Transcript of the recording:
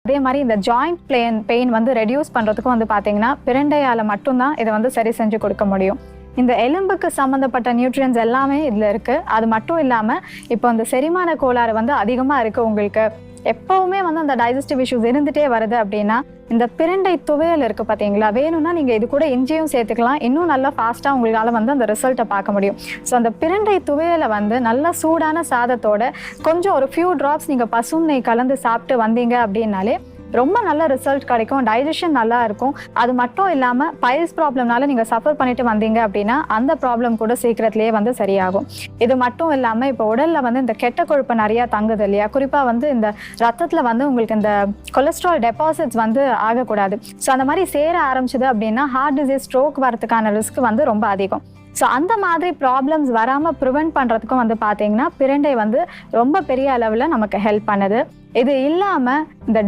அதே மாதிரி இந்த ஜாயிண்ட் பெயின் வந்து ரெடியூஸ் பண்ணுறதுக்கும் வந்து பார்த்தீங்கன்னா பிரண்டையால் மட்டும்தான் இதை வந்து சரி செஞ்சு கொடுக்க முடியும். இந்த எலும்புக்கு சம்மந்தப்பட்ட நியூட்ரியன்ஸ் எல்லாமே இதில் இருக்குது. அது மட்டும் இல்லாமல் இப்போ இந்த செரிமான கோளாறு வந்து அதிகமாக இருக்குது, உங்களுக்கு எப்போவுமே வந்து அந்த டைஜஸ்டிவ் இஷ்யூஸ் இருந்துகிட்டே வருது அப்படின்னா இந்த பிரண்டை துவையல் இருக்குது பார்த்தீங்களா, வேணும்னா நீங்கள் இது கூட இஞ்சியும் சேர்த்துக்கலாம். இன்னும் நல்லா ஃபாஸ்ட்டாக உங்களால் வந்து அந்த ரிசல்ட்டை பார்க்க முடியும். ஸோ அந்த பிரண்டை துவையலை வந்து நல்லா சூடான சாதத்தோட கொஞ்சம் ஒரு ஃபியூ ட்ராப்ஸ் நீங்கள் பசும் நெய் கலந்து சாப்பிட்டு வந்தீங்க அப்படின்னாலே ரொம்ப நல்ல ரிசல்ட் கிடைக்கும். டைஜஷன் நல்லா இருக்கும். அது மட்டும் இல்லாமல் பைல்ஸ் ப்ராப்ளம்னால நீங்கள் சஃபர் பண்ணிட்டு வந்தீங்க அப்படின்னா அந்த ப்ராப்ளம் கூட சீக்கிரத்திலேயே வந்து சரியாகும். இது மட்டும் இல்லாமல் இப்போ உடலில் வந்து இந்த கெட்ட கொழுப்பு நிறையா தங்குது இல்லையா, குறிப்பாக வந்து இந்த ரத்தத்தில் வந்து உங்களுக்கு இந்த கொலஸ்ட்ரால் டெபாசிட்ஸ் வந்து ஆகக்கூடாது. ஸோ அந்த மாதிரி சேர ஆரம்பிச்சது அப்படின்னா ஹார்ட் டிசீஸ், ஸ்ட்ரோக் வரதுக்கான ரிஸ்க் வந்து ரொம்ப அதிகம். ஸோ அந்த மாதிரி ப்ராப்ளம்ஸ் வராமல் ப்ரிவெண்ட் பண்ணுறதுக்கும் வந்து பார்த்தீங்கன்னா பிரண்டை வந்து ரொம்ப பெரிய அளவில் நமக்கு ஹெல்ப் பண்ணுது. இது இல்லாமல் இந்த